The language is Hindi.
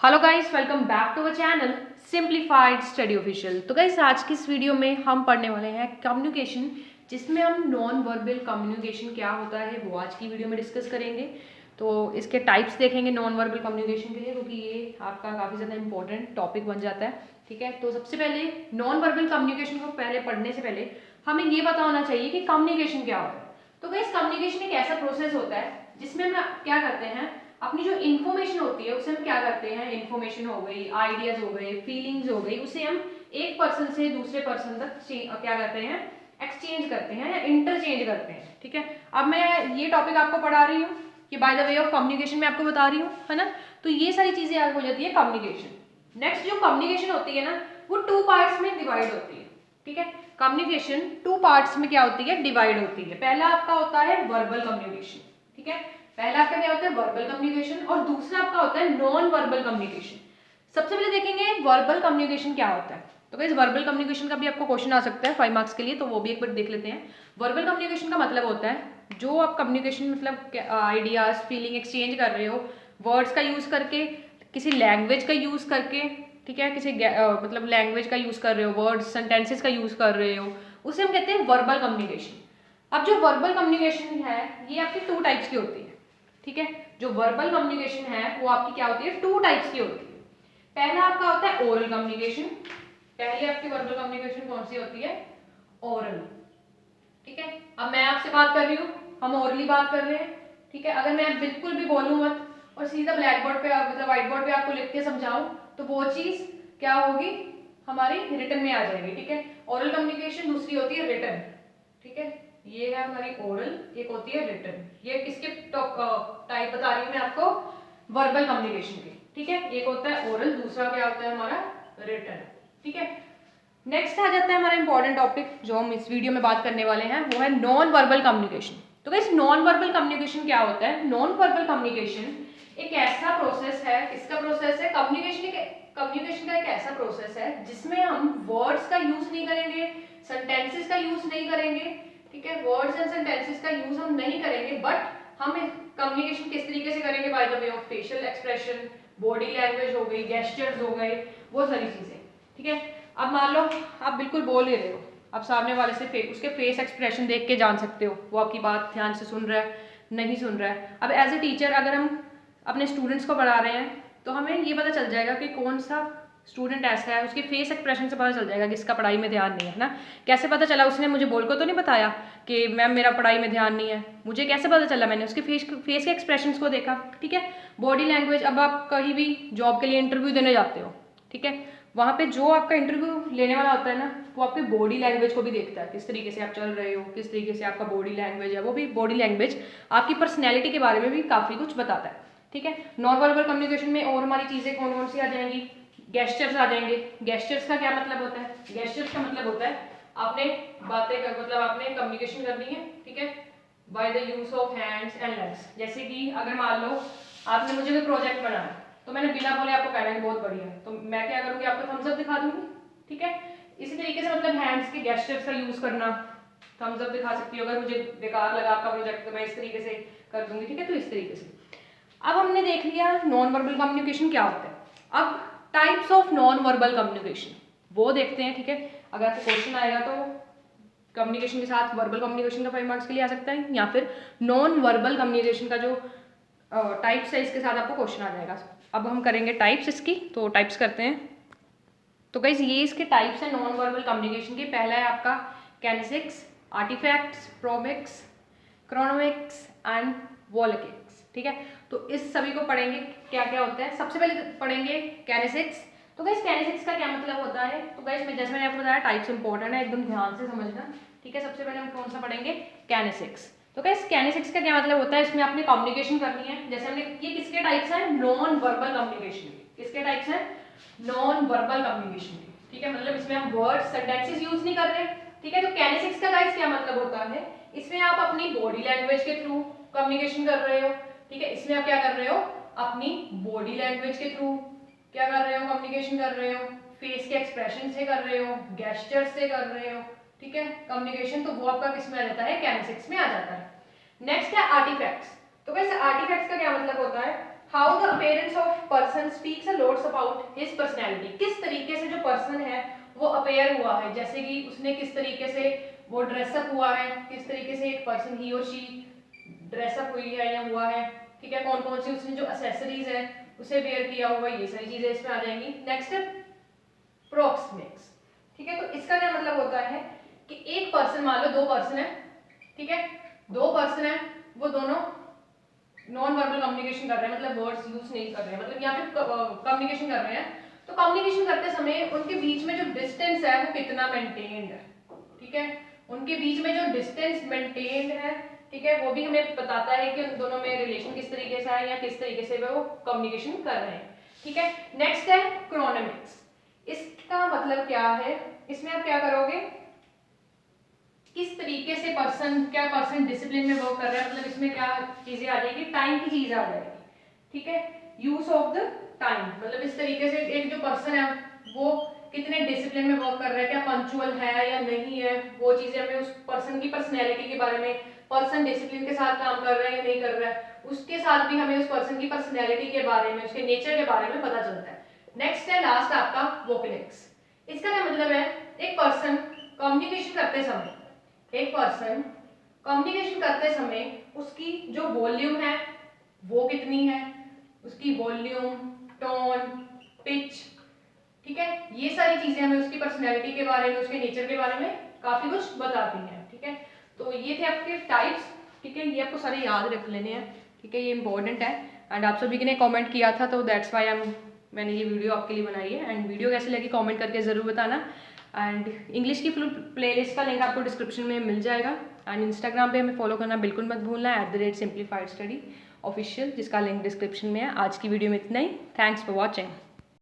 Hello guys, welcome back to our channel simplified study official. तो गाइस आज की इस वीडियो में हम पढ़ने वाले हैं कम्युनिकेशन, जिसमें हम नॉन वर्बल कम्युनिकेशन क्या होता है वो आज की वीडियो में डिस्कस करेंगे। तो इसके टाइप्स देखेंगे नॉन वर्बल कम्युनिकेशन के लिए, क्योंकि ये आपका काफ़ी ज़्यादा इंपॉर्टेंट टॉपिक बन जाता है। ठीक है, तो सबसे पहले नॉन वर्बल कम्युनिकेशन को पहले पढ़ने से पहले हमें ये पता होना चाहिए कि कम्युनिकेशन क्या होता है। तो गाइस कम्युनिकेशन एक ऐसा प्रोसेस होता है जिसमें हम क्या करते हैं, अपनी जो इन्फॉर्मेशन होती है उसे हम क्या करते हैं, इन्फॉर्मेशन हो गई, आइडियाज हो गए, फीलिंग्स हो गई, उसे हम एक पर्सन से दूसरे पर्सन तक क्या करते हैं, एक्सचेंज करते हैं या इंटरचेंज करते हैं। ठीक है, अब मैं ये टॉपिक आपको पढ़ा रही हूँ कि by the way of communication मैं आपको बता रही हूँ, है ना। तो ये सारी चीजें याद हो जाती है कम्युनिकेशन। नेक्स्ट जो कम्युनिकेशन होती है ना, वो टू पार्ट्स में डिवाइड होती है। ठीक है, कम्युनिकेशन टू पार्ट्स में क्या होती है, डिवाइड होती है। पहला आपका होता है वर्बल कम्युनिकेशन। ठीक है, पहला आपका क्या होता है, वर्बल कम्युनिकेशन, और दूसरा आपका होता है नॉन वर्बल कम्युनिकेशन। सबसे पहले देखेंगे वर्बल कम्युनिकेशन क्या होता है। तो गाइस वर्बल कम्युनिकेशन का भी आपको क्वेश्चन आ सकता है 5 मार्क्स के लिए, तो वो भी एक बार देख लेते हैं। वर्बल कम्युनिकेशन का मतलब होता है जो आप कम्युनिकेशन मतलब आइडियाज फीलिंग एक्सचेंज कर रहे हो वर्ड्स का यूज करके, किसी लैंग्वेज का यूज करके। ठीक है, किसी मतलब लैंग्वेज का यूज कर रहे हो, वर्ड्स सेंटेंसेस का यूज कर रहे हो, उसे हम कहते हैं वर्बल कम्युनिकेशन। अब जो वर्बल कम्युनिकेशन है ये आपकी टू टाइप्स की होती है। ठीक है, जो वर्बल कम्युनिकेशन है वो आपकी क्या होती है, टू टाइप्स की होती है। पहला आपका होता है ओरल कम्युनिकेशन। पहले आपकी वर्बल कम्युनिकेशन कौन सी होती है, ओरल। ठीक है, अब मैं आपसे बात कर रही हूँ, हम ओरली बात कर रहे हैं। ठीक है, अगर मैं बिल्कुल भी बोलूँ मत और सीधा ब्लैक बोर्ड पे मतलब व्हाइट बोर्ड पे आपको लिख के समझाऊं, तो वो चीज क्या होगी, हमारी रिटर्न में आ जाएगी। ठीक है, ओरल कम्युनिकेशन दूसरी होती है रिटर्न। ठीक है, ये है हमारी ओरल, एक होती है रिटर्न। ये किसके टाइप बता रही हूँ मैं आपको, वर्बल कम्युनिकेशन के। ठीक है, एक होता है ओरल, दूसरा क्या होता है हमारा रिटर्न। ठीक है, नेक्स्ट आ जाता है हमारा इंपॉर्टेंट टॉपिक जो हम इस वीडियो में बात करने वाले हैं, वो है नॉन वर्बल कम्युनिकेशन। तो गाइस नॉन वर्बल कम्युनिकेशन क्या होता है, नॉन वर्बल कम्युनिकेशन एक ऐसा प्रोसेस है, किसका प्रोसेस है, कम्युनिकेशन का एक ऐसा प्रोसेस है जिसमें हम वर्ड्स का यूज नहीं करेंगे, सेंटेंसेस का यूज नहीं करेंगे। ठीक है, वर्ड्स एंड सेंटेंसेस का यूज हम नहीं करेंगे, बट हम कम्युनिकेशन किस तरीके से करेंगे, by the way of facial expression, body language हो गई, गेस्चर्स हो गए, वो सारी चीजें। ठीक है, अब मान लो आप बिल्कुल बोल ही रहे हो, आप सामने वाले से उसके फेस एक्सप्रेशन देख के जान सकते हो वो आपकी बात ध्यान से सुन रहा है नहीं सुन रहा है। अब एज ए टीचर अगर हम अपने स्टूडेंट्स को पढ़ा रहे हैं तो हमें ये पता चल जाएगा कि कौन सा स्टूडेंट ऐसा है, उसके फेस एक्सप्रेशन से पता चल जाएगा कि इसका पढ़ाई में ध्यान नहीं है ना। कैसे पता चला, उसने मुझे बोल को तो नहीं बताया कि मैम मेरा पढ़ाई में ध्यान नहीं है, मुझे कैसे पता चला, मैंने उसके फेस के एक्सप्रेशंस को देखा। ठीक है, बॉडी लैंग्वेज, अब आप कहीं भी जॉब के लिए इंटरव्यू देने जाते हो, ठीक है, वहाँ पे जो आपका इंटरव्यू लेने वाला होता है ना, वो आपकी बॉडी लैंग्वेज को भी देखता है, किस तरीके से आप चल रहे हो, किस तरीके से आपका बॉडी लैंग्वेज है। वो भी बॉडी लैंग्वेज आपकी पर्सनैलिटी के बारे में भी काफ़ी कुछ बताता है। ठीक है, नॉन वर्बल कम्युनिकेशन में और हमारी चीज़ें कौन कौन सी आ जाएंगी, गेस्चर्स आ जाएंगे। गेस्चर्स का क्या मतलब होता है, गेस्चर्स का मतलब होता है आपने बातें कर मतलब आपने कम्युनिकेशन करनी है। ठीक है, by the use of hands and legs. जैसे कि अगर मान लो आपने मुझे कोई प्रोजेक्ट बनाया, तो मैंने बिना बोले आपको कहना है बहुत बढ़िया, तो मैं क्या करूँगी, आपको थम्स अप दिखा दूंगी। ठीक है, इसी तरीके से मतलब हैंड्स के गेस्चर्स का यूज करना, थम्स अप दिखा सकती हो। अगर मुझे बेकार लगा आपका प्रोजेक्ट तो मैं इस तरीके से कर दूंगी। ठीक है, तो इस तरीके से अब हमने देख लिया नॉन वर्बल कम्युनिकेशन क्या होता है। अब types of non verbal communication वो देखते हैं। ठीक है, अगर आपको क्वेश्चन आएगा तो कम्युनिकेशन के साथ वर्बल कम्युनिकेशन का 5 मार्क्स के लिए आ सकता है, या फिर नॉन वर्बल कम्युनिकेशन का जो टाइप्स है इसके साथ आपको क्वेश्चन आ जाएगा। अब हम करेंगे टाइप्स इसकी, तो टाइप्स करते हैं। तो गाइस ये इसके टाइप्स हैं नॉन वर्बल कम्युनिकेशन के। पहला है आपका कैनेसिक्स, आर्टिफैक्ट्स, प्रोमिक्स, क्रोनोमिक्स एंड वॉलकिक्स। ठीक है, तो इस सभी को पढ़ेंगे क्या क्या होता है। सबसे पहले पढ़ेंगे कैनेसिक्स। तो गाइस कैनेसिक्स का क्या मतलब होता है, तो गाइस जैसे मैंने आपको बताया टाइप्स इंपॉर्टेंट है, एकदम ध्यान से समझना। ठीक है, सबसे पहले हम कौन सा पढ़ेंगे, कैनेसिक्स। तो गाइस कैनेसिक्स का क्या मतलब होता है, इसमें आपने कम्युनिकेशन करनी है। जैसे हमने ये किसके टाइप्स हैं, नॉन वर्बल कम्युनिकेशन। किसके टाइप्स हैं, नॉन वर्बल कम्युनिकेशन। ठीक है, मतलब इसमें हम वर्ड्स सेंटेंसेस यूज नहीं कर रहे। ठीक है, तो कैनेसिक्स का गाइस क्या मतलब होता है, इसमें आप अपनी बॉडी लैंग्वेज के थ्रू कम्युनिकेशन कर रहे हो। ठीक है, इसमें आप क्या कर रहे हो, अपनी बॉडी लैंग्वेज के थ्रू क्या कर रहे हो, कम्युनिकेशन कर रहे हो, फेस के एक्सप्रेशन से कर रहे हो, गेस्चर से कर रहे हो। ठीक है, कम्युनिकेशन, तो वो आपका किस में आ जाता है, कैनेसिक्स में आ जाता है। नेक्स्ट है आर्टिफैक्ट्स। तो वैसे आर्टिफैक्ट्स का क्या मतलब होता है, how the appearance of person speaks a lots about his personality, किस तरीके से जो पर्सन है वो अपेयर हुआ है, जैसे कि उसने किस तरीके से वो ड्रेसअप हुआ है, किस तरीके से एक पर्सन ही और शी ड्रेसअप हुई है या हुआ है, ठीक है, कौन कौन सी उसने जो एक्सेसरीज है उसे वेयर किया हुआ, ये सारी चीजें इसमें आ जाएंगी। नेक्स्ट है प्रोक्सिमिक्स, ठीक है, तो इसका क्या मतलब होता है कि एक पर्सन, मान लो दो पर्सन है, ठीक है, दो पर्सन है, वो दोनों नॉन वर्बल कम्युनिकेशन कर रहे हैं, मतलब वर्ड्स यूज नहीं कर रहे हैं, मतलब या फिर कम्युनिकेशन कर रहे हैं, तो कम्युनिकेशन करते समय उनके बीच में जो डिस्टेंस है वो कितना मेंटेन्ड है, ठीक है, उनके बीच में जो डिस्टेंस मेंटेन्ड है, ठीक है, वो भी हमें बताता है कि उन दोनों में रिलेशन किस तरीके से है या किस तरीके से वो कम्युनिकेशन कर रहे हैं, ठीक है। नेक्स्ट है क्रोनोमिक्स, इसका मतलब क्या है, इसमें आप क्या करोगे, किस तरीके से क्या पर्सन डिसिप्लिन में वर्क कर रहा है, मतलब इसमें क्या चीजें आ जाएगी, टाइम की चीज आ जाएगी, ठीक है, यूज ऑफ द टाइम, मतलब इस तरीके से एक जो पर्सन है वो कितने डिसिप्लिन में वर्क कर रहा है, क्या पंक्चुअल है या नहीं है, वो चीजें हमें उस पर्सन की पर्सनैलिटी के बारे में, पर्सन डिसिप्लिन के साथ काम कर रहा है या नहीं कर रहा है, उसके साथ भी हमें उस पर्सन की पर्सनैलिटी के बारे में, उसके नेचर के बारे में पता चलता है। नेक्स्ट है लास्ट आपका वोकलिक्स, इसका क्या मतलब है, एक पर्सन कम्युनिकेशन करते समय, एक पर्सन कम्युनिकेशन करते समय उसकी जो वॉल्यूम है वो कितनी है, उसकी वॉल्यूम, टोन, पिच, ठीक है, ये सारी चीजें हमें उसकी पर्सनैलिटी के बारे में, उसके नेचर के बारे में काफी कुछ बताती हैं, ठीक है। तो ये थे आपके टाइप्स, ठीक है, ये आपको सारे याद रख लेने हैं, ठीक है, ये इंपॉर्टेंट है। एंड आप सभी ने कमेंट किया था तो दैट्स व्हाई मैंने ये वीडियो आपके लिए बनाई है। एंड वीडियो कैसी लगी कमेंट करके ज़रूर बताना। एंड इंग्लिश की फुल प्लेलिस्ट का लिंक आपको डिस्क्रिप्शन में मिल जाएगा। एंड इंस्टाग्राम पे हमें फॉलो करना बिल्कुल मत भूलना, @simplified study ऑफिशियल, जिसका लिंक डिस्क्रिप्शन में है। आज की वीडियो में इतना ही। Thanks for watching.